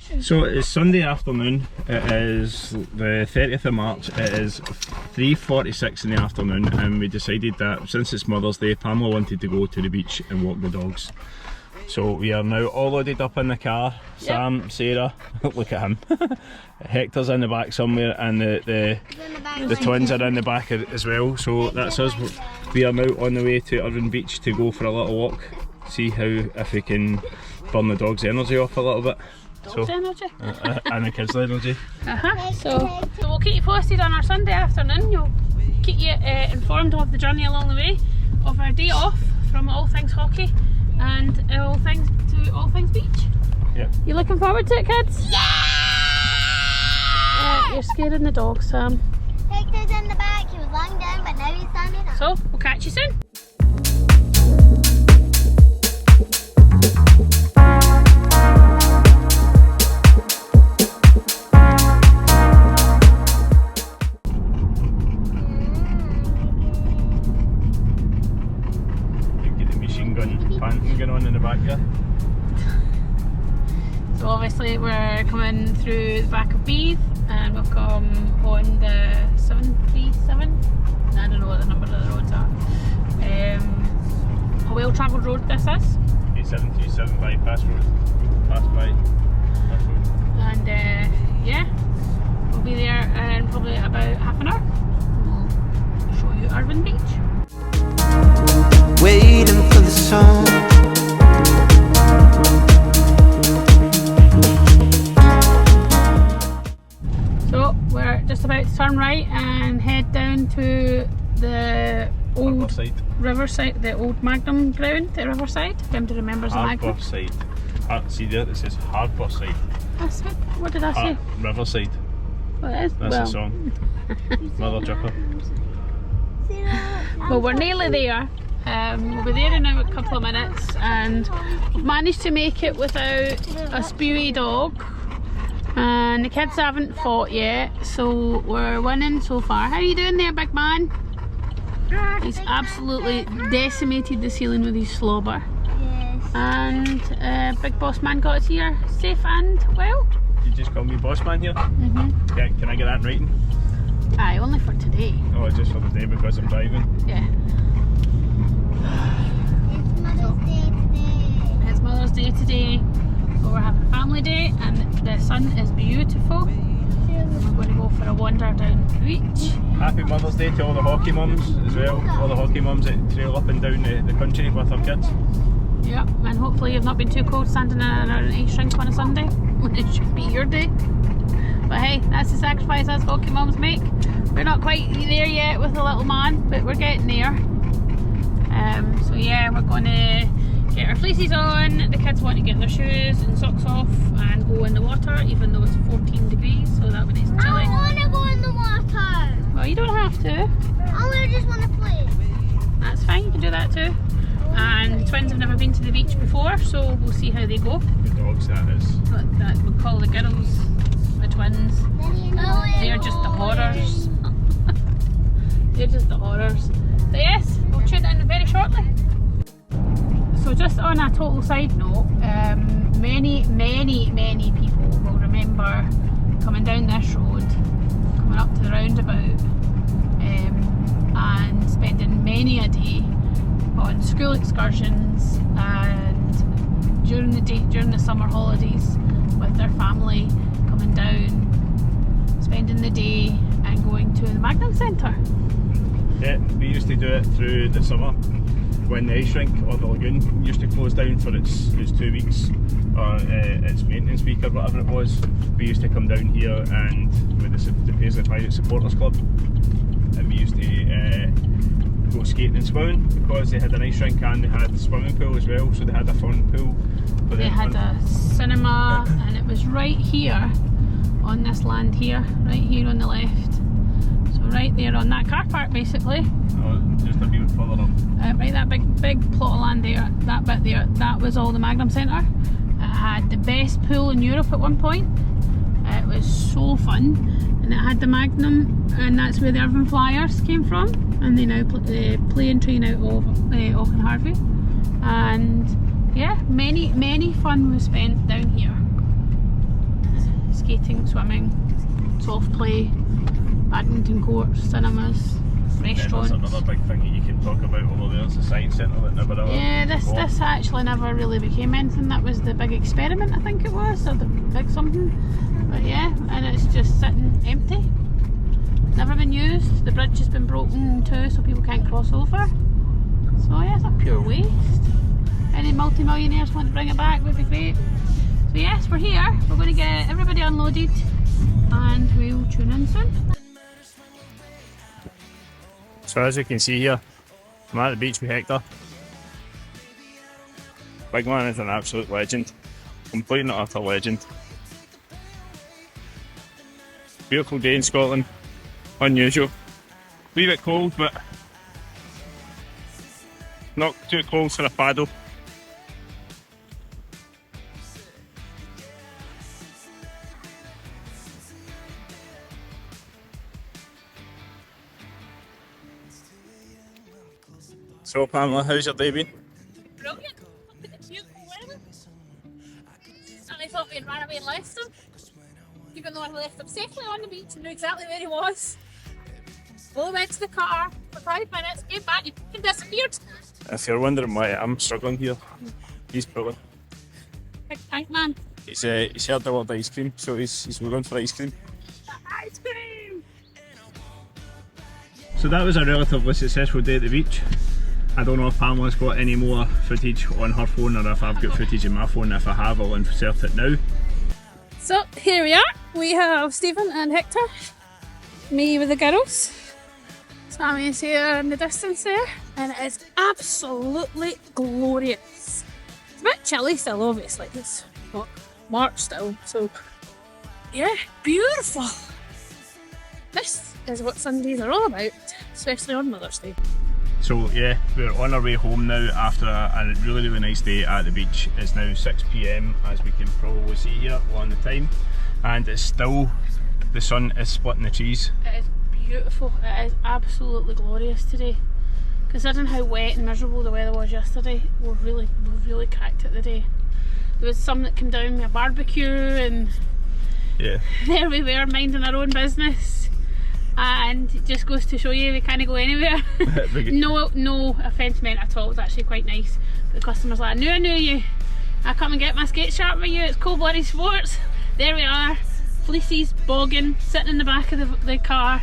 So it's Sunday afternoon, it is the 30th of March, it is 3:46 in the afternoon, and we decided that since it's Mother's Day, Pamela wanted to go to the beach and walk the dogs. So we are now all loaded up in the car. Sam, Sarah, look at him. Hector's in the back somewhere, and the twins are in the back as well. So that's us. We are now on the way to Irvine Beach to go for a little walk, see if we can burn the dogs' energy off a little bit. Energy. And the kids' energy. So we'll keep you posted on our Sunday afternoon. You'll keep you informed of the journey along the way, of our day off from all things hockey and all things beach. Yeah. You looking forward to it, kids? Yeah! You're scaring the dog, Sam. Hector's in the back. He was lying down, but now he's standing up. So we'll catch you soon. Panting going on in the back here. So obviously we're coming through the back of Beath, and we've come on the 737. I don't know what the number of the roads are. A well travelled road this is. 737 bypass road. Pass by. And yeah, we'll be there in probably about half an hour. We'll show you Irvine Beach. Waiting for the song. So we're just about to turn right and head down to the old Riverside, the old Magnum ground, the Riverside. If anybody remembers the Magnum. Harborside. See there, it says Harborside. That's it. What did I say? Riverside. Well, it is. That's the song. Mother Dripper. Well, we're nearly there. We'll be there in a couple of minutes, and we've managed to make it without a spewy dog, and the kids haven't fought yet, so we're winning so far. How are you doing there, big man? He's absolutely decimated the ceiling with his slobber. Yes. And Big Boss Man got us here safe and well. You just call me Boss Man here? Yeah, can I get that in writing? Aye, only for today. Oh, just for the day because I'm driving? Yeah. It's Mother's Day today. It's Mother's Day today, so we're having a family day, and the sun is beautiful. We're going to go for a wander down the beach. Happy Mother's Day to all the hockey mums as well, all the hockey mums that trail up and down the country with their kids. Yeah, and hopefully you've not been too cold standing in an ice rink on a Sunday, when it should be your day. But hey, that's the sacrifice us hockey mums make. We're not quite there yet with the little man, but we're getting there. So yeah, we're going to get our fleeces on. The kids want to get their shoes and socks off and go in the water, even though it's 14 degrees, so that'll be nice and chilly. I want to go in the water. Well, you don't have to. I just want to play. That's fine, you can do that too. And the twins have never been to the beach before, so we'll see how they go. The dogs, that is. That we'll call the girls the twins. They're just the horrors. They're just the horrors. So yes, we'll tune in very shortly. So just on a total side note, many people will remember coming down this road, coming up to the roundabout, and spending many a day on school excursions and during the summer holidays with their family, coming down, spending the day and going to the Magnum Centre. Yeah, we used to do it through the summer when the ice rink or the lagoon used to close down for its 2 weeks, or its maintenance week or whatever it was. We used to come down here and with the Paisley Pirate Supporters Club, and we used to go skating and swimming because they had an ice rink and they had a swimming pool as well, so they had a fun pool. They had a cinema, and it was right here on this land here, right here on the left. So right there on that car park basically. Oh, just a bit further up. Right, that big plot of land there, that bit there, that was all the Magnum Centre. It had the best pool in Europe at one point. It was so fun, and it had the Magnum, and that's where the Irvine Flyers came from, and they now play and train out of Auchenharvey. And yeah, many fun was spent down here. skating, swimming, soft play, badminton courts, cinemas, restaurants. That's another big thing that you can talk about over there, is the science centre that never ever... Yeah, this actually never really became anything. That was the big experiment, I think it was, or the big something. But yeah, and it's just sitting empty. Never been used. The bridge has been broken too, so people can't cross over. So yeah, it's a pure waste. Any multi-millionaires want to bring it back would be great. So yes, we're here. We're going to get everybody unloaded and we'll tune in soon. So as you can see here, I'm at the beach with Hector. Big man is an absolute legend. Complete and utter legend. Beautiful day in Scotland. Unusual. A wee bit cold, but not too cold for a paddle. So Pamela, how's your day been? Brilliant. Look at the cute weather. And I thought we'd ran away and left him. Even though I left him safely on the beach and knew exactly where he was. Flew went to the car for 5 minutes, came back, he disappeared. If you're wondering why I'm struggling here, he's pulling. Big tank man. He's heard the word ice cream, so he's going for ice cream. Ice cream! So that was a relatively successful day at the beach. I don't know if Pamela's got any more footage on her phone or if I've got footage in my phone. If I have, I'll insert it now. So here we are. We have Stephen and Hector. Me with the girls. Sammy's here in the distance there. And it is absolutely glorious. It's a bit chilly still, obviously. It's not March still, so yeah, beautiful. This is what Sundays are all about, especially on Mother's Day. So yeah, we're on our way home now after a really nice day at the beach. It's now 6 PM as we can probably see here on the time, and it's still, the sun is splitting the trees. It is beautiful, it is absolutely glorious today. Considering how wet and miserable the weather was yesterday, we've really cracked it today. There was some that came down with a barbecue and yeah, there we were minding our own business. And it just goes to show you we can't go anywhere. no offence meant at all, it was actually quite nice. But the customer's like, I knew you. I come and get my skate sharp with you, it's cold-blooded sports. There we are, fleeces, bogging, sitting in the back of the car,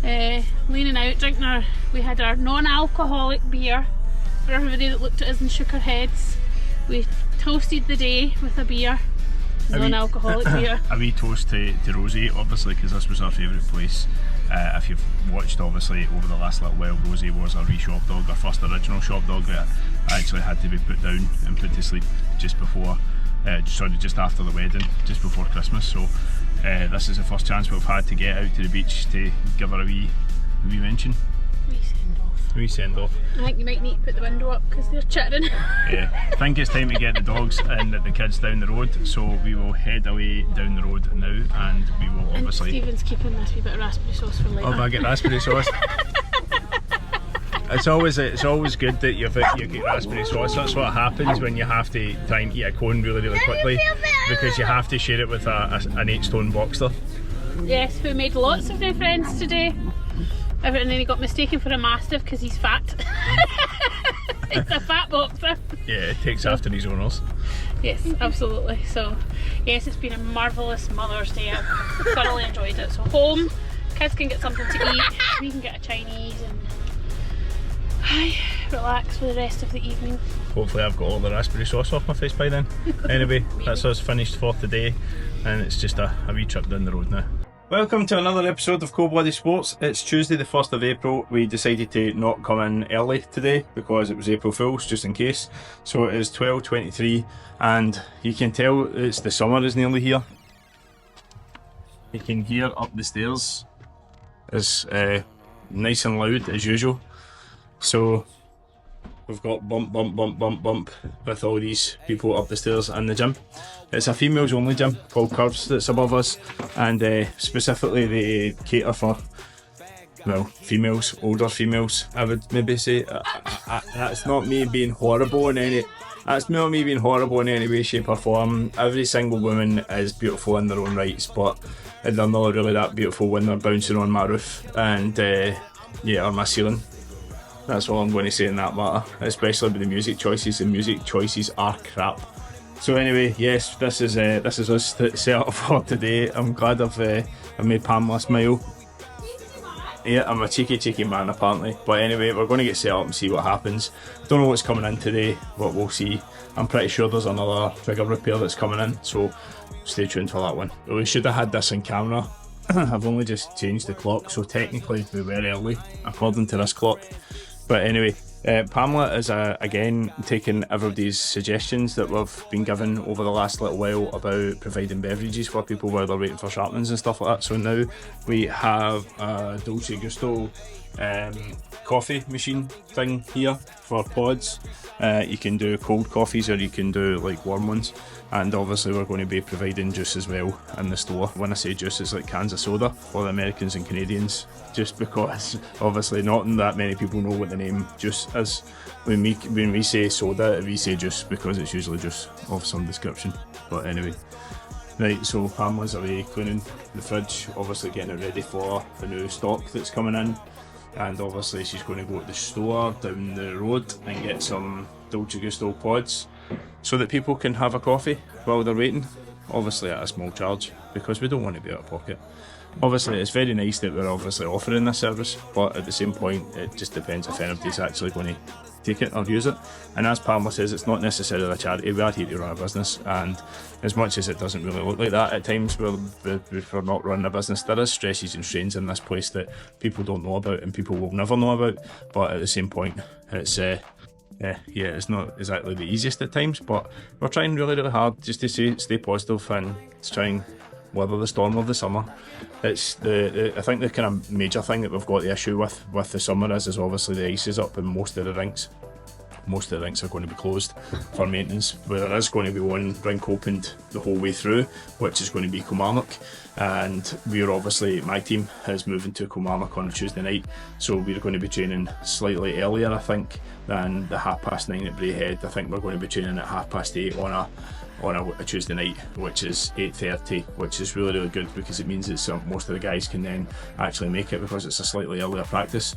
leaning out, drinking we had our non-alcoholic beer for everybody that looked at us and shook our heads. We toasted the day with a beer, non-alcoholic beer. A wee toast to Rosie, obviously, because this was our favourite place. If you've watched, obviously, over the last little while, Rosie was our wee shop dog, our first original shop dog that actually had to be put down and put to sleep just before, just after the wedding, just before Christmas. So this is the first chance we've had to get out to the beach to give her a wee mention. Wee send off. I think you might need to put the window up because they're chittering. Yeah, I think it's time to get the dogs and the kids down the road, so we will head away down the road now, and we will obviously... And Stephen's keeping this wee bit of raspberry sauce for later. Oh, if I get raspberry sauce? It's always good that you get raspberry sauce. That's what happens when you have to try and eat a cone really quickly, because you have to share it with an 8-stone boxer. Yes, we made lots of new friends today. And then he got mistaken for a mastiff because he's fat. It's a fat boxer. Yeah, it takes after his owners. Yes, absolutely. So, yes, it's been a marvellous Mother's Day. I've thoroughly enjoyed it. So home, kids can get something to eat, we can get a Chinese and relax for the rest of the evening. Hopefully I've got all the raspberry sauce off my face by then. Anyway, that's us finished for today, and it's just a wee trip down the road now. Welcome to another episode of Cold-Blooded Sports. It's Tuesday the 1st of April. We decided to not come in early today because it was April Fools, just in case. So it is 12:23 and you can tell it's the summer is nearly here. You can hear up the stairs. It's nice and loud as usual. So we've got bump with all these people up the stairs in the gym. It's a females only gym called Curves that's above us, and specifically they cater for, well, females, older females, I would maybe say. That's not me being horrible in That's not me being horrible in any way, shape or form. Every single woman is beautiful in their own rights, but they're not really that beautiful when they're bouncing on my roof and yeah, on my ceiling. That's all I'm going to say in that matter, especially with the music choices. The music choices are crap. So anyway, yes, this is us set up for today. I'm glad I've made Pamela smile. Yeah, I'm a cheeky man apparently. But anyway, we're going to get set up and see what happens. Don't know what's coming in today, but we'll see. I'm pretty sure there's another trigger repair that's coming in, so stay tuned for that one. We should have had this on camera. I've only just changed the clock, so technically we were early according to this clock. But anyway, Pamela is again taking everybody's suggestions that we've been given over the last little while about providing beverages for people while they're waiting for sharpenings and stuff like that. So now we have a Dolce Gusto coffee machine thing here for pods. You can do cold coffees or you can do like warm ones, and obviously we're going to be providing juice as well in the store. When I say juice, it's like cans of soda for the Americans and Canadians, just because obviously not that many people know what the name juice is. When we say soda, we say juice because it's usually juice of some description. But anyway, right, so Pamela's away cleaning the fridge, obviously getting it ready for the new stock that's coming in. And obviously she's going to go to the store down the road and get some Dolce Gusto pods so that people can have a coffee while they're waiting, obviously at a small charge because we don't want to be out of pocket. Obviously it's very nice that we're obviously offering this service, but at the same point it just depends if anybody's actually going to take it or use it. And as Pamela says, it's not necessarily a charity, we are here to run a business, and as much as it doesn't really look like that at times we're not running a business, there is stresses and strains in this place that people don't know about and people will never know about. But at the same point, it's yeah, it's not exactly the easiest at times, but we're trying really hard just to stay positive and to try and weather the storm of the summer. It's I think the kind of major thing that we've got the issue with the summer is obviously the ice is up in most of the rinks. Most of the rinks are going to be closed for maintenance, but there is going to be one rink opened the whole way through, which is going to be Kilmarnock, and we're obviously, my team is moving to Kilmarnock on Tuesday night, so we're going to be training slightly earlier I think than the 9:30 at Braehead. I think we're going to be training at 8:30 on a Tuesday night, which is 8:30, which is really good because it means that most of the guys can then actually make it because it's a slightly earlier practice.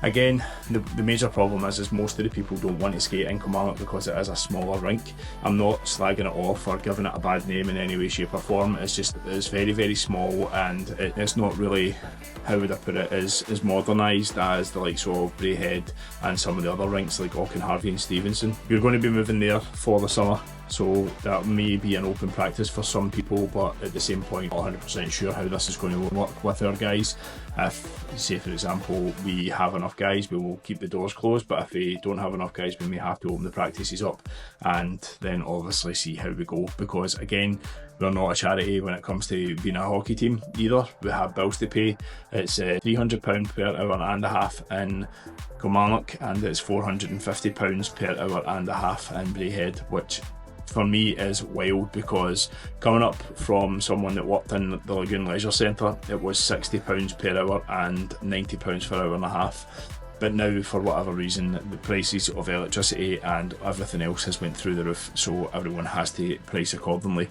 Again, the major problem is most of the people don't want to skate in Kilmarnock because it is a smaller rink. I'm not slagging it off or giving it a bad name in any way, shape or form. It's just it's very small, and it's not really, how would I put it, as modernised as the likes of Braehead and some of the other rinks like Auchenharvey and Stevenson. We're going to be moving there for the summer, so that may be an open practice for some people, but at the same point, not 100% sure how this is going to work with our guys. If, say for example, we have enough guys, we will keep the doors closed, but if we don't have enough guys, we may have to open the practices up and then obviously see how we go, because again, we're not a charity when it comes to being a hockey team either. We have bills to pay. It's £300 per hour and a half in Kilmarnock, and it's £450 per hour and a half in Braehead, which for me is wild, because coming up from someone that worked in the Lagoon Leisure Centre, it was £60 per hour and £90 per hour and a half. But now, for whatever reason, the prices of electricity and everything else has went through the roof, so everyone has to price accordingly.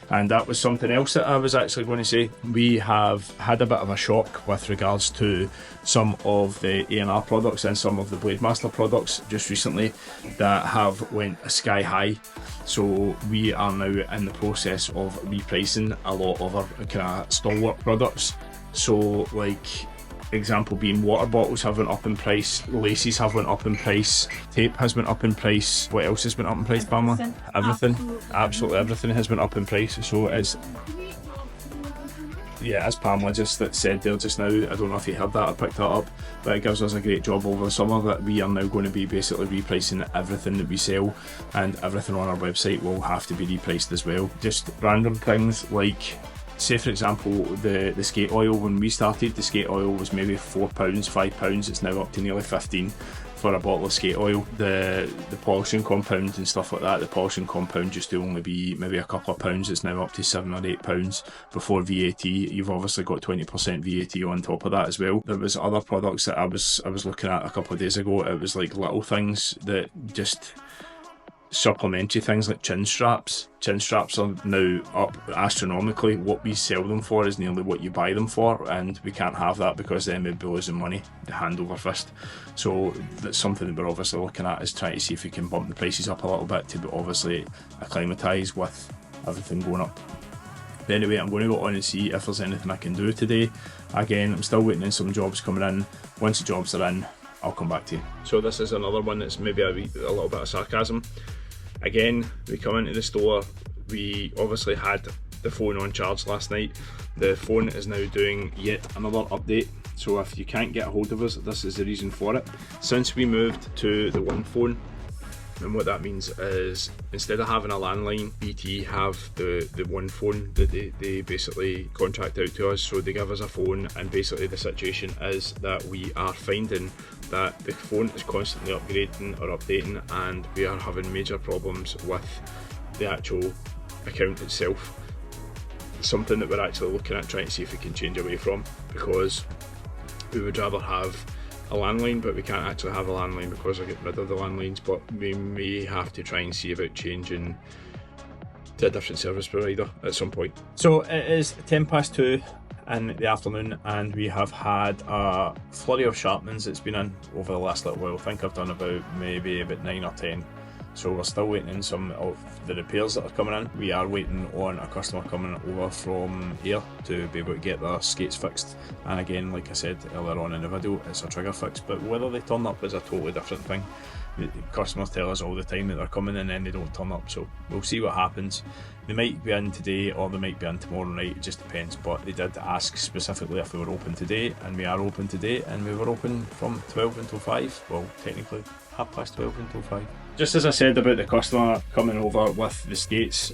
And that was something else that I was actually going to say. We have had a bit of a shock with regards to some of the A&R products and some of the Blademaster products just recently that have went sky high. So we are now in the process of repricing a lot of our kind of stalwart products. So like, example being, water bottles have went up in price, laces have went up in price, tape has went up in price. What else has went up in price, Pamela? Everything. Absolutely everything has went up in price. So it's, yeah, as Pamela just said there just now, I don't know if you heard that or picked that up, but it gives us a great job over the summer that we are now going to be basically repricing everything that we sell, and everything on our website will have to be repriced as well. Just random things like, say for example, the skate oil. When we started, the skate oil was maybe £4, £5. It's now up to nearly 15 for a bottle of skate oil. The polishing compound and stuff like that, the polishing compound used to only be maybe a couple of pounds. It's now up to £7 or £8 before VAT. You've obviously got 20% VAT on top of that as well. There was other products that I was looking at a couple of days ago. It was like little things that just supplementary things like chin straps. Chin straps are now up astronomically. What we sell them for is nearly what you buy them for, and we can't have that because then we'd be losing money hand over fist. So that's something that we're obviously looking at, is trying to see if we can bump the prices up a little bit to obviously acclimatise with everything going up. But anyway, I'm going to go on and see if there's anything I can do today. Again, I'm still waiting on some jobs coming in. Once the jobs are in, I'll come back to you. So this is another one that's maybe a little bit of sarcasm. Again, we come into the store, we obviously had the phone on charge last night. The phone is now doing yet another update, so if you can't get a hold of us, this is the reason for it. Since we moved to the one phone, and what that means is instead of having a landline, BT have the one phone that they basically contract out to us. So they give us a phone, and basically the situation is that we are finding that the phone is constantly upgrading or updating, and we are having major problems with the actual account itself. Something that we're actually looking at trying to see if we can change away from, because we would rather have a landline, but we can't actually have a landline because I get rid of the landlines. But we may have to try and see about changing to a different service provider at some point. So it is 2:10 in the afternoon, and we have had a flurry of sharpenings that's been in over the last little while. I think I've done about 9 or 10. So we're still waiting on some of the repairs that are coming in. We are waiting on a customer coming over from here to be able to get their skates fixed. And again, like I said earlier on in the video, it's a trigger fix, but whether they turn up is a totally different thing. The customers tell us all the time that they're coming and then they don't turn up, so we'll see what happens. They might be in today or they might be in tomorrow night, it just depends. But they did ask specifically if we were open today, and we are open today, and we were open from 12 until 5. Well, technically 12:30 until 5. Just as I said about the customer coming over with the skates,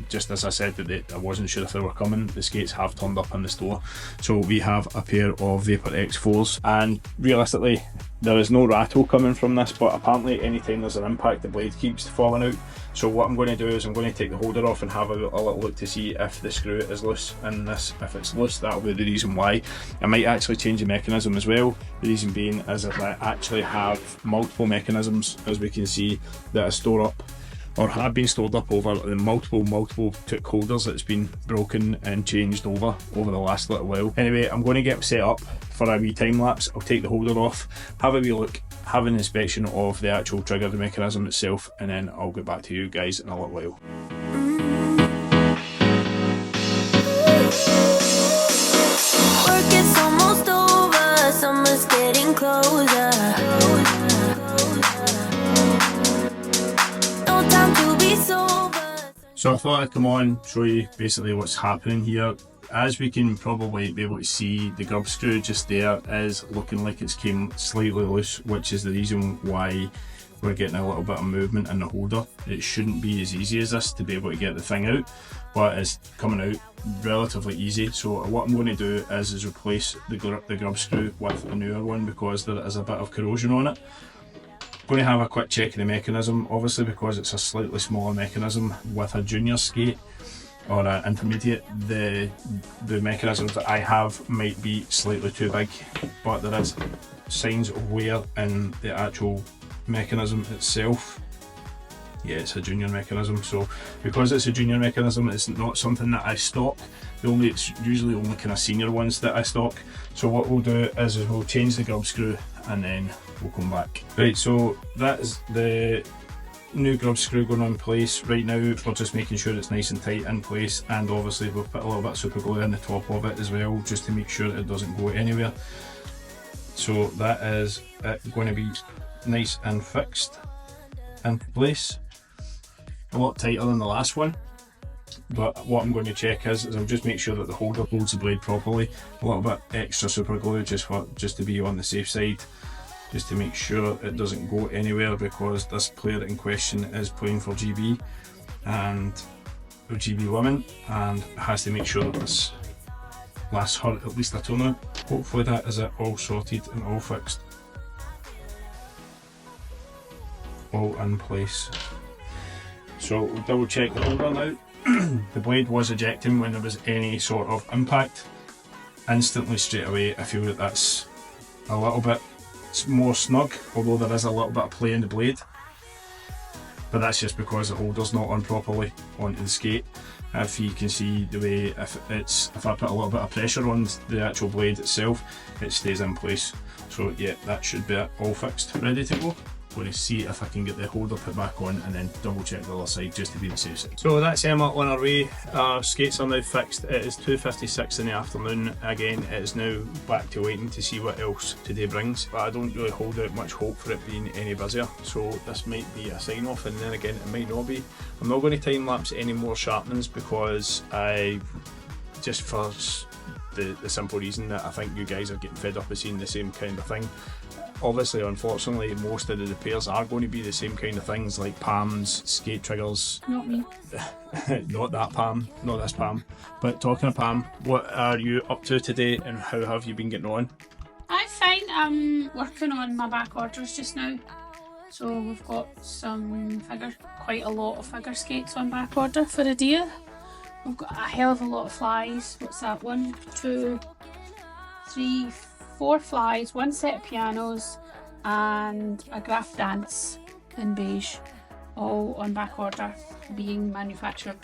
just as I said that I wasn't sure if they were coming, the skates have turned up in the store. So we have a pair of Vapor X4s, and realistically there is no rattle coming from this, but apparently anytime there's an impact the blade keeps falling out. So what I'm going to do is I'm going to take the holder off and have a little look to see if the screw is loose in this. If it's loose, that'll be the reason why. I might actually change the mechanism as well. The reason being is that I actually have multiple mechanisms, as we can see, that are stored up or have been stored up over the multiple took holders that's been broken and changed over the last little while. Anyway, I'm going to get set up for a wee time lapse. I'll take the holder off, have a wee look, have an inspection of the actual trigger, the mechanism itself, and then I'll get back to you guys in a little while. Work is almost over, summer's getting closer. No time to be sober. So I thought I'd come on, show you basically what's happening here. As we can probably be able to see, the grub screw just there is looking like it's came slightly loose, which is the reason why we're getting a little bit of movement in the holder. It shouldn't be as easy as this to be able to get the thing out, but it's coming out relatively easy. So what I'm going to do is replace the grub screw with a newer one, because there is a bit of corrosion on it. I'm going to have a quick check of the mechanism, obviously because it's a slightly smaller mechanism with a junior skate or an intermediate. The mechanisms that I have might be slightly too big, but there is signs of wear in the actual mechanism itself. Yeah, it's a junior mechanism, so because it's a junior mechanism, it's not something that I stock. It's usually only kind of senior ones that I stock. So what we'll do is we'll change the grub screw and then we'll come back. Right, so that is the new grub screw going on in place. Right now we're just making sure it's nice and tight in place, and obviously we'll put a little bit of super glue in the top of it as well, just to make sure it doesn't go anywhere. So that is it going to be nice and fixed in place. A lot tighter than the last one, but what I'm going to check is I'll just make sure that the holder holds the blade properly. A little bit extra super glue just to be on the safe side, just to make sure it doesn't go anywhere, because this player in question is playing for GB and for GB women, and has to make sure that this lasts her at least a turnout. Hopefully that is it all sorted and all fixed, all in place. So we'll double check the holder now. The blade was ejecting when there was any sort of impact. Instantly straight away I feel that that's a little bit more snug, although there is a little bit of play in the blade. but that's just because the holder's not on properly onto the skate. If you can see the way, if I put a little bit of pressure on the actual blade itself, it stays in place. So yeah, that should be it, all fixed, ready to go. I'm going to see if I can get the holder put back on and then double check the other side just to be the safe side. So that's Emma on our way. Our skates are now fixed. It is 2:56 in the afternoon. Again, it is now back to waiting to see what else today brings, but I don't really hold out much hope for it being any busier, so this might be a sign off, and then again it might not be. I'm not going to time lapse any more sharpenings because just for the simple reason that I think you guys are getting fed up of seeing the same kind of thing. Obviously, unfortunately, most of the repairs are going to be the same kind of things, like Pams, skate triggers. Not me. Not that Pam, not this Pam. But talking of Pam, what are you up to today and how have you been getting on? I'm fine. I'm working on my back orders just now. So we've got quite a lot of figure skates on back order for a deal. We've got a hell of a lot of flies. What's that? 1, 2, 3, 4 flies, 1 set of pianos, and a graph dance in beige, all on back order, being manufactured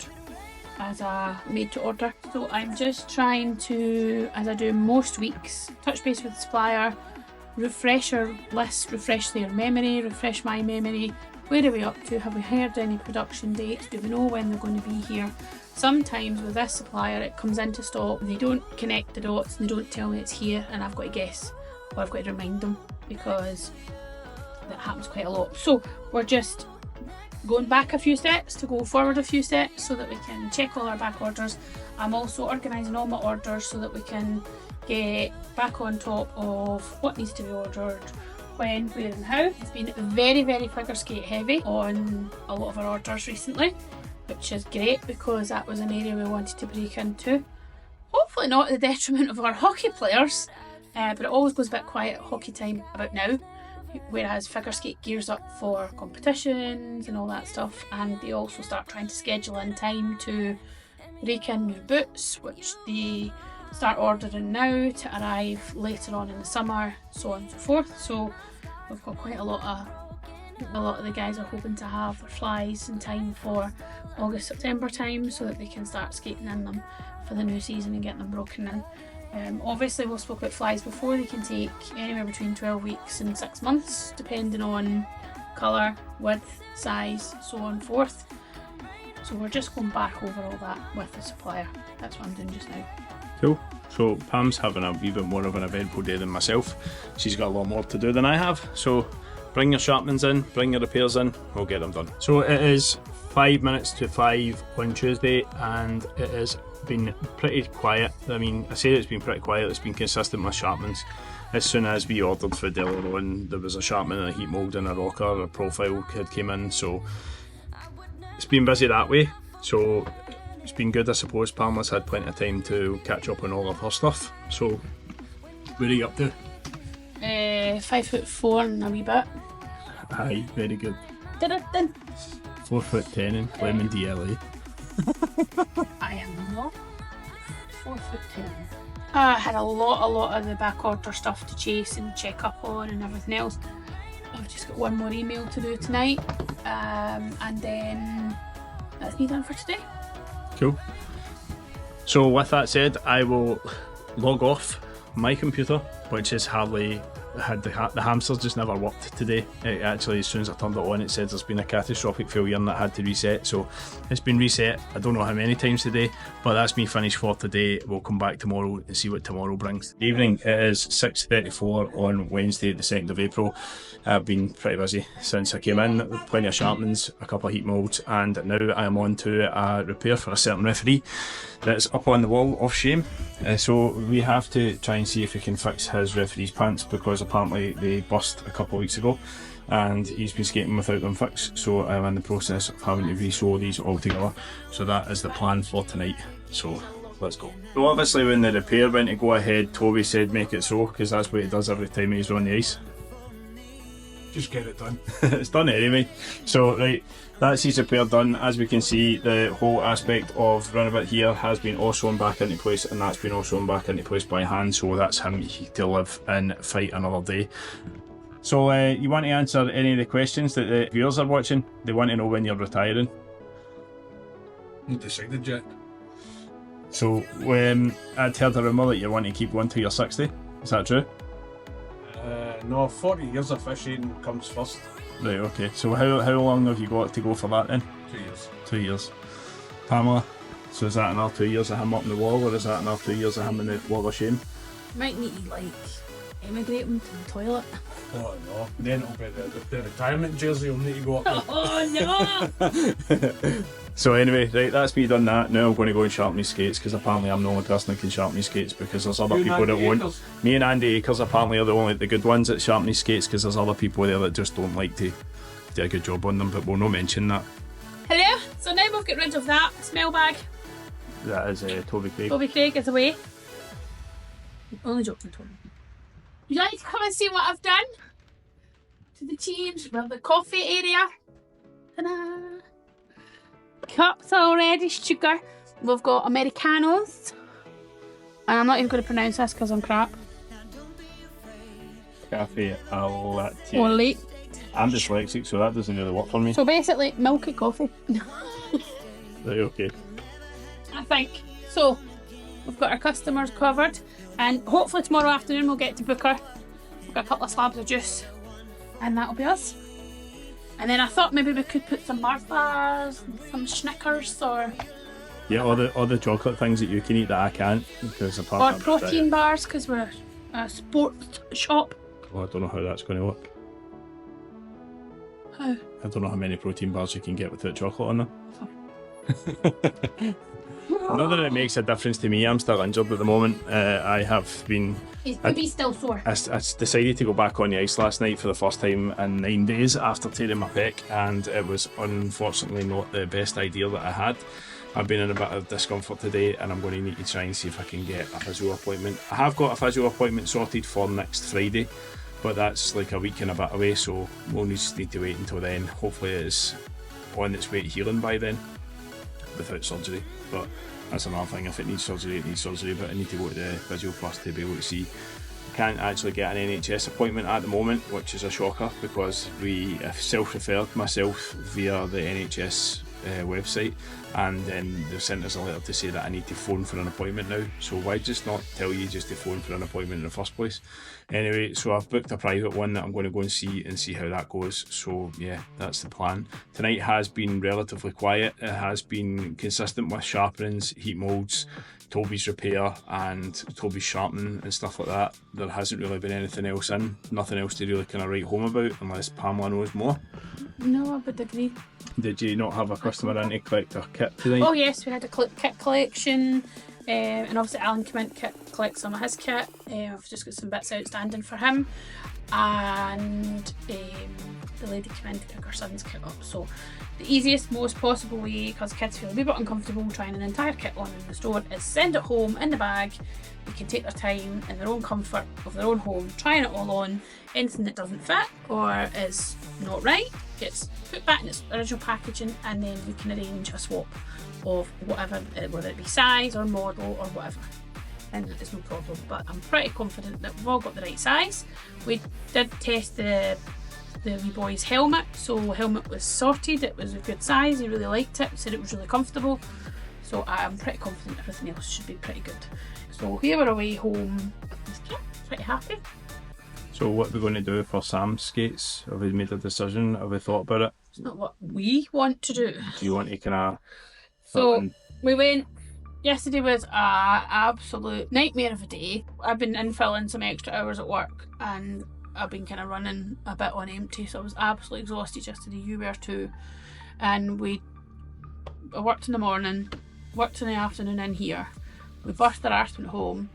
as a made to order. So I'm just trying to, as I do most weeks, touch base with the supplier, refresh our list, refresh their memory, refresh my memory. Where are we up to? Have we heard any production dates? Do we know when they're going to be here? Sometimes with this supplier it comes into stock, they don't connect the dots, they don't tell me it's here, and I've got to guess, or I've got to remind them, because that happens quite a lot. So we're just going back a few steps to go forward a few steps so that we can check all our back orders. I'm also organising all my orders so that we can get back on top of what needs to be ordered, when, where and how. It's been very, very figure skate heavy on a lot of our orders recently, which is great because that was an area we wanted to break into. Hopefully not at the detriment of our hockey players, but it always goes a bit quiet at hockey time about now, whereas figure skate gears up for competitions and all that stuff, and they also start trying to schedule in time to rake in new boots, which they start ordering now to arrive later on in the summer, so on and so forth. So we've got quite a lot of the guys are hoping to have their flies in time for August, September time so that they can start skating in them for the new season and getting them broken in. Obviously we've spoke about flies before, they can take anywhere between 12 weeks and 6 months depending on colour, width, size, so on and forth. So we're just going back over all that with the supplier. That's what I'm doing just now. Cool. So Pam's having a wee bit more of an eventful day than myself. She's got a lot more to do than I have, so bring your sharpenings in, bring your repairs in, we'll get them done. So it is 5 minutes to 5 on Tuesday and it has been pretty quiet. I mean, I say it's been pretty quiet, it's been consistent with sharpenings. As soon as we ordered for Delaron, there was a sharpening and a heat mould and a rocker, a profile had came in, so it's been busy that way. So it's been good, I suppose. Pamela's had plenty of time to catch up on all of her stuff. So where are you up to? 5'4" and a wee bit. Aye, very good. Did it then? 4'10" in Lemon DLA. I am not 4'10". I had a lot of the back order stuff to chase and check up on and everything else. I've just got one more email to do tonight, and then that's me done for today. Cool. So with that said, I will log off my computer, which is hardly had the hamsters just never worked today. It actually, as soon as I turned it on, it said there's been a catastrophic failure and that had to reset. So it's been reset. I don't know how many times today, but that's me finished for today. We'll come back tomorrow and see what tomorrow brings. Good evening. It is 6:34 on Wednesday, the 2nd of April. I've been pretty busy since I came in. Plenty of sharpenings, a couple of heat moulds, and now I am on to a repair for a certain referee that's up on the wall of shame. So we have to try and see if we can fix his referee's pants, because apparently they burst a couple of weeks ago and he's been skating without them fixed. So I'm in the process of having to re-sew these all together. So that is the plan for tonight. So let's go. So obviously when the repair went to go ahead, Toby said make it so, because that's what he does every time he's on the ice. Just get it done. It's done anyway. So right, that's his repair done. As we can see, the whole aspect of runabout here has been all sewn back into place, and that's been all sewn back into place by hand, so that's him to live and fight another day. So you want to answer any of the questions that the viewers are watching? They want to know when you're retiring. Not decided yet. So I'd heard a rumour that you want to keep going till you're 60. Is that true? No, 40 years of fishing comes first. Right, okay. So how long have you got to go for that then? 2 years. 2 years. Pamela, so is that another 2 years of him up in the wall, or is that another 2 years of him in the wall of shame? Might need to, like, emigrate him to the toilet. Oh no, then it'll be the retirement jersey will need to go up. Oh no! So anyway, right, that's me done that. Now I'm going to go and sharpen my skates, because apparently I'm the only person that can sharpen my skates, because there's other people that won't. Me and Andy Akers apparently are the good ones at sharpening skates, because there's other people there that just don't like to do a good job on them, but we'll not mention that. Hello, so now we've got rid of that smell bag. That is Toby Craig. Toby Craig is away. Only joking, Toby. Would you like to come and see what I've done to the change? Well, the coffee area. Ta-da! Cups are already sugar. We've got Americanos. And I'm not even going to pronounce this because I'm crap. Cafe al latte. Or late. I'm dyslexic, so that doesn't really work for me. So basically, milky coffee. Right, okay. I think. So, we've got our customers covered. And hopefully tomorrow afternoon we'll get to book her. We've got a couple of slabs of juice. And that'll be us. And then I thought maybe we could put some Mars bars, some Snickers, or Yeah, all the chocolate things that you can eat that I can't, because apart or protein bars, because we're a sports shop. Well, I don't know how that's going to work. How? I don't know how many protein bars you can get without chocolate on them. Not that it makes a difference to me. I'm still injured at the moment. I have been. Is Toby still sore? I decided to go back on the ice last night for the first time in 9 days after tearing my pec, and it was unfortunately not the best idea that I had. I've been in a bit of discomfort today, and I'm going to need to try and see if I can get a physio appointment. I have got a physio appointment sorted for next Friday, but that's like a week and a bit away, so we'll just need to wait until then. Hopefully it is on its way to healing by then, without surgery. But that's another thing. If it needs surgery, it needs surgery, but I need to go to the physio first to be able to see. I can't actually get an NHS appointment at the moment, which is a shocker, because we self-referred myself via the NHS website, and then they've sent us a letter to say that I need to phone for an appointment now. So why just not tell you just to phone for an appointment in the first place? Anyway, so I've booked a private one that I'm going to go and see how that goes. So yeah, that's the plan. Tonight has been relatively quiet. It has been consistent with sharpenings, heat moulds, Toby's repair and Toby's sharpening and stuff like that. There hasn't really been anything else in, nothing else to really kind of write home about, unless Pamela knows more. No, I would agree. Did you not have a customer in to collect a kit tonight? Oh yes, we had a kit collection, and obviously Alan came in to collect some of his kit. I've just got some bits outstanding for him, and the lady came in to pick her son's kit up. So the easiest, most possible way, because kids feel a wee bit uncomfortable trying an entire kit on in the store, is send it home in the bag. They can take their time in their own comfort of their own home, trying it all on. Anything that doesn't fit or is not right gets put back in its original packaging, and then we can arrange a swap of whatever, whether it be size or model or whatever, and it's no problem. But I'm pretty confident that we've all got the right size. We did test the wee boy's helmet, so helmet was sorted, it was a good size, he really liked it, said it was really comfortable, so I'm pretty confident everything else should be pretty good. So here we're away home, pretty happy. So what are we going to do for Sam's skates? Have we made a decision? Have we thought about it? It's not what we want to do. Do you want to kind of... So we went, yesterday was an absolute nightmare of a day. I've been infilling some extra hours at work, and I've been kind of running a bit on empty, so I was absolutely exhausted yesterday. You were too. And I worked in the morning, worked in the afternoon in here. We burst our arse, went home.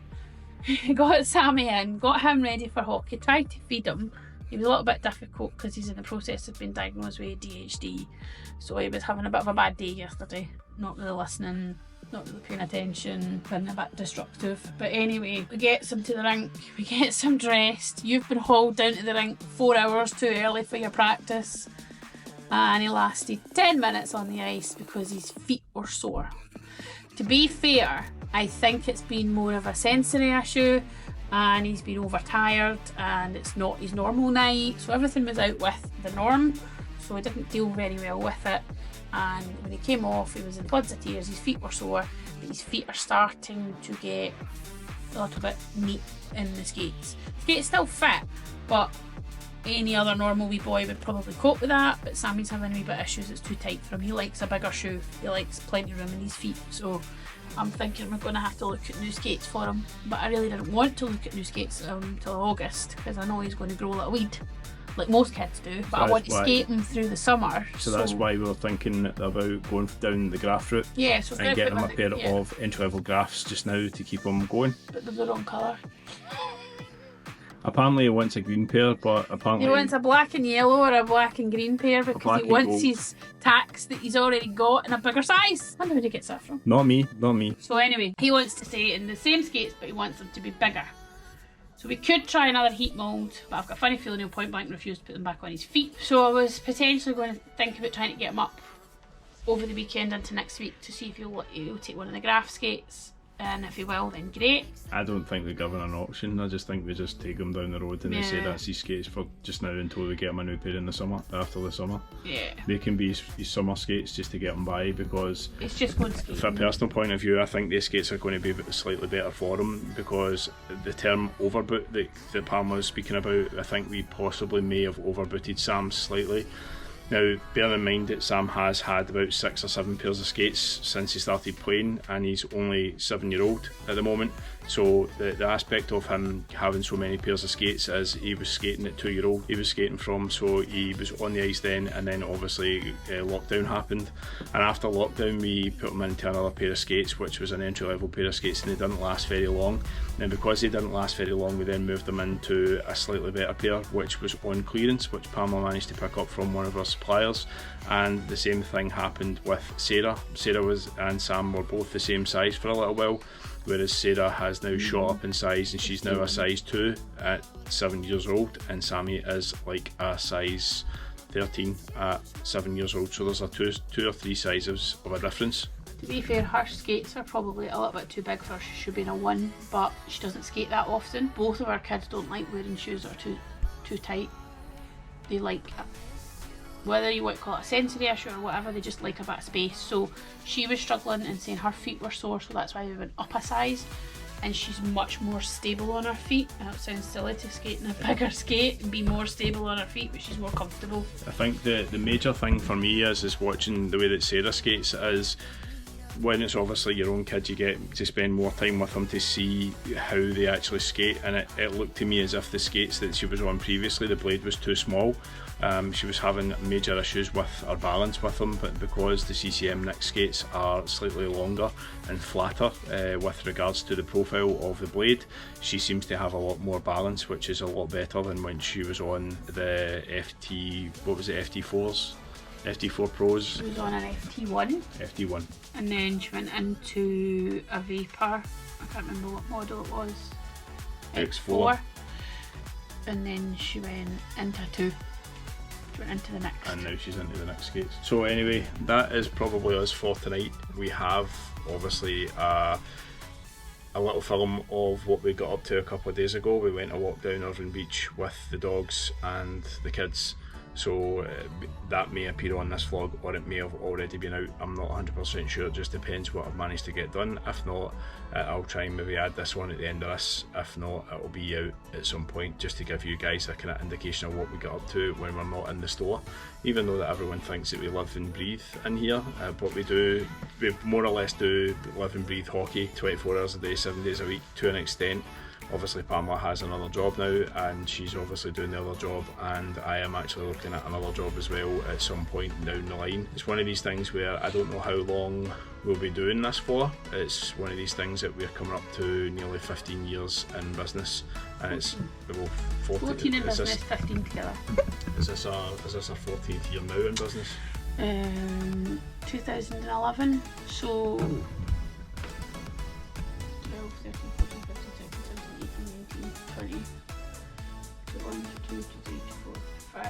Got Sammy in, got him ready for hockey, tried to feed him. He was a little bit difficult because he's in the process of being diagnosed with ADHD. So he was having a bit of a bad day yesterday. Not really listening, not really paying attention, being a bit disruptive. But anyway, we get him to the rink, we get him dressed. You've been hauled down to the rink 4 hours too early for your practice. And he lasted 10 minutes on the ice because his feet were sore. To be fair, I think it's been more of a sensory issue, and he's been overtired, and it's not his normal night, so everything was out with the norm, so he didn't deal very well with it. And when he came off, he was in floods of tears, his feet were sore, but his feet are starting to get a little bit neat in the skates. The skates still fit, but any other normal wee boy would probably cope with that, but Sammy's having a wee bit of issues. It's too tight for him. He likes a bigger shoe. He likes plenty of room in his feet, so I'm thinking we're going to have to look at new skates for him. But I really didn't want to look at new skates until August, because I know he's going to grow a little weed, like most kids do, but I want to skate him through the summer. So that's why we were thinking about going down the graph route, yeah, so and getting him a pair of entry-level graphs just now to keep him going. But they're the wrong colour. Apparently he wants a green pair, but apparently... He wants a black and yellow or a black and green pair because he wants his tacks that he's already got in a bigger size. I wonder where he gets that from. Not me, not me. So anyway, he wants to stay in the same skates, but he wants them to be bigger. So we could try another heat mould, but I've got a funny feeling he'll point blank refuse to put them back on his feet. So I was potentially going to think about trying to get him up over the weekend into next week to see if he'll take one of the graph skates. And if he will, then great. I don't think we give him an option. I just think we just take him down the road and they say that's his skates for just now until we get him a new pair in the summer, after the summer. Yeah. They can be his summer skates just to get him by, because it's just going skating. from a personal point of view, I think these skates are going to be slightly better for him, because the term overboot that Pamela was speaking about, I think we possibly may have overbooted Sam slightly. Now, bear in mind that Sam has had about 6 or 7 pairs of skates since he started playing, and he's only 7-year-old at the moment. So the aspect of him having so many pairs of skates is he was skating at 2-year-old. He was skating from, so he was on the ice then, and then obviously lockdown happened. And after lockdown, we put him into another pair of skates, which was an entry-level pair of skates, and they didn't last very long. And because they didn't last very long, we then moved them into a slightly better pair, which was on clearance, which Pamela managed to pick up from one of our suppliers. And the same thing happened with Sarah. Sarah and Sam were both the same size for a little while, whereas Sarah has now shot up in size and she's now a size 2 at 7 years old, and Sammy is like a size 13 at 7 years old. So there's a two or three sizes of a difference. To be fair, her skates are probably a little bit too big for her. She should be in a 1, but she doesn't skate that often. Both of our kids don't like wearing shoes that are too tight. They like, whether you want to call it a sensory issue or whatever, they just like a bit of space. So she was struggling and saying her feet were sore, so that's why we went up a size. And she's much more stable on her feet. And it sounds silly to skate in a bigger skate and be more stable on her feet, but she's more comfortable. I think the major thing for me is watching the way that Sarah skates is, when it's obviously your own kid, you get to spend more time with them to see how they actually skate, and it looked to me as if the skates that she was on previously, the blade was too small. She was having major issues with her balance with them, but because the CCM Nick skates are slightly longer and flatter with regards to the profile of the blade, she seems to have a lot more balance, which is a lot better than when she was on the FT4s? FT4 Pros. She was on an FT1. FT1. And then she went into a Vapor. I can't remember what model it was. X4. And then she went into 2. She went into the next. And now she's into the next skates. So anyway, that is probably us for tonight. We have obviously a little film of what we got up to a couple of days ago. We went a walk down Irvine Beach with the dogs and the kids. So that may appear on this vlog, or it may have already been out. I'm not 100% sure, it just depends what I've managed to get done. If not, I'll try and maybe add this one at the end of this. If not, it'll be out at some point, just to give you guys a kind of indication of what we get up to when we're not in the store. Even though that everyone thinks that we live and breathe in here, but we more or less do live and breathe hockey 24 hours a day, 7 days a week, to an extent. Obviously Pamela has another job now, and she's obviously doing the other job, and I am actually looking at another job as well at some point down the line. It's one of these things where I don't know how long we'll be doing this for. It's one of these things that we're coming up to nearly 15 years in business, and it's 14 in business, 15 together. Is this our 14th year now in business? 2011, so 12, 13, 14, 15, 16, 17, 18, 20, 1 to 2 to 3 to 4 to 5.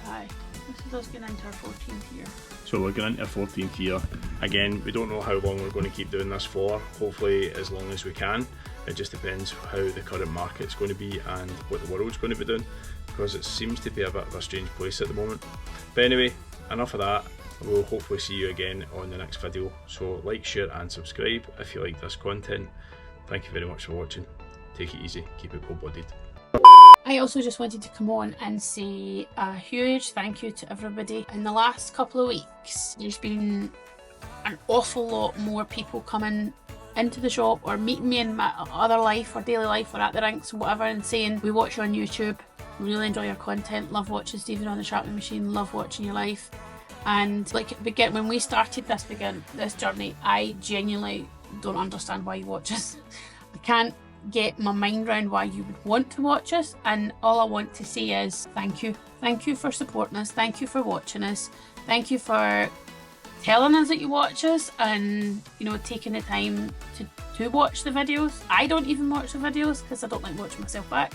Aye. This is us getting into our 14th year. So we're going into our 14th year. Again, we don't know how long we're going to keep doing this for. Hopefully as long as we can. It just depends how the current market's going to be and what the world's going to be doing, because it seems to be a bit of a strange place at the moment. But anyway, enough of that. We'll hopefully see you again on the next video. So like, share and subscribe if you like this content. Thank you very much for watching. Take it easy, keep it cold-blooded. I also just wanted to come on and say a huge thank you to everybody. In the last couple of weeks, there's been an awful lot more people coming into the shop or meeting me in my other life or daily life or at the rinks or whatever and saying, we watch you on YouTube, really enjoy your content, love watching Stephen on the sharpening machine, love watching your life. And like when we started this journey, I genuinely don't understand why you watch us. I can't get my mind around why you would want to watch us, and all I want to say is thank you. Thank you for supporting us, thank you for watching us, thank you for telling us that you watch us and, you know, taking the time to watch the videos. I don't even watch the videos because I don't like watching myself back,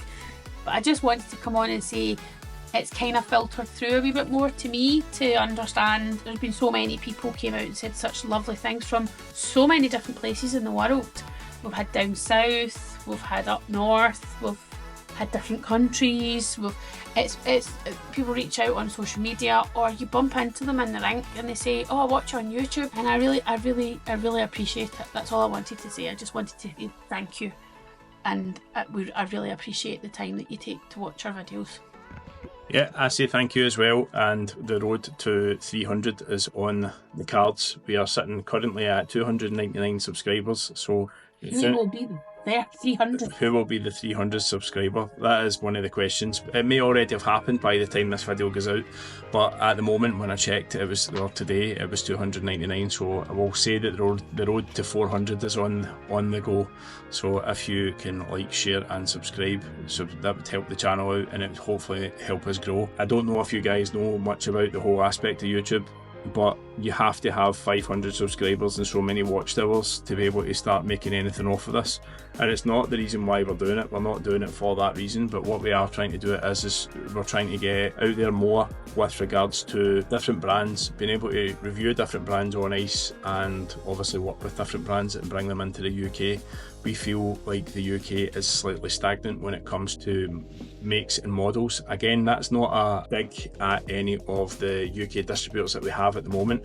but I just wanted to come on and say it's kind of filtered through a wee bit more to me to understand. There's been so many people came out and said such lovely things from so many different places in the world. We've had down south, we've had up north, we've had different countries. It's people reach out on social media, or you bump into them in the rink and they say, "Oh, I watch you on YouTube," and I really appreciate it. That's all I wanted to say. I just wanted to say thank you, and I really appreciate the time that you take to watch our videos. Yeah, I say thank you as well, and the road to 300 is on the cards. We are sitting currently at 299 subscribers, so Who will be there? 300. Who will be the 300th subscriber? That is one of the questions. It may already have happened by the time this video goes out, but at the moment when I checked, it was, or today, it was 299. So I will say that the road to 400 is on the go. So if you can like, share and subscribe, so that would help the channel out and it would hopefully help us grow. I don't know if you guys know much about the whole aspect of YouTube, but you have to have 500 subscribers and so many watch hours to be able to start making anything off of this. And it's not the reason why we're doing it. We're not doing it for that reason, but what we are trying to do it is we're trying to get out there more with regards to different brands, being able to review different brands on ice and obviously work with different brands and bring them into the UK. We feel like the UK is slightly stagnant when it comes to makes and models. Again, that's not a dig at any of the UK distributors that we have at the moment.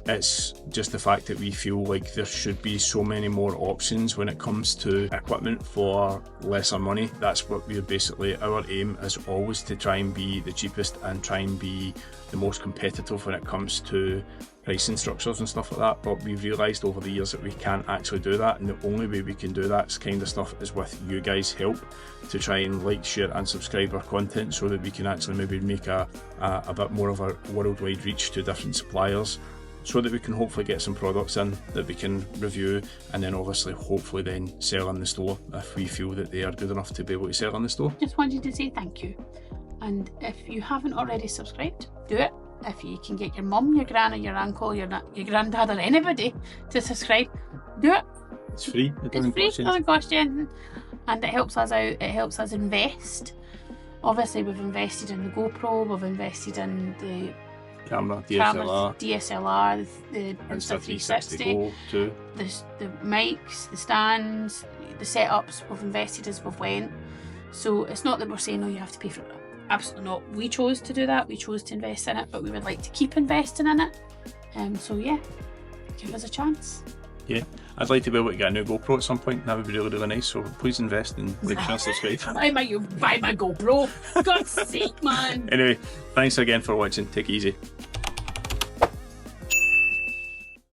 It's just the fact that we feel like there should be so many more options when it comes to equipment for lesser money. That's what we're basically, our aim is always to try and be the cheapest and try and be the most competitive when it comes to pricing structures and stuff like that, but we've realised over the years that we can't actually do that, and the only way we can do that kind of stuff is with you guys' help to try and like, share and subscribe our content so that we can actually maybe make a bit more of a worldwide reach to different suppliers, so that we can hopefully get some products in that we can review and then obviously hopefully then sell in the store if we feel that they are good enough to be able to sell in the store. Just wanted to say thank you, and if you haven't already subscribed, do it. If you can get your mum, your gran, or your uncle, your granddad, or anybody to subscribe, do it. It's free. It doesn't cost you. It doesn't cost you anything, and it helps us out. It helps us invest. Obviously, we've invested in the GoPro. We've invested in the camera, DSLR, the Insta360 Go too. The mics, the stands, the setups. We've invested as we've went. So it's not that we're saying, "Oh, you have to pay for it." Absolutely not. We chose to do that. We chose to invest in it, but we would like to keep investing in it. So yeah, give us a chance. Yeah, I'd like to be able to get a new GoPro at some point. That would be really, really nice. So please invest and like, share, subscribe. Buy my GoPro. For God's sake, man. Anyway, thanks again for watching. Take it easy.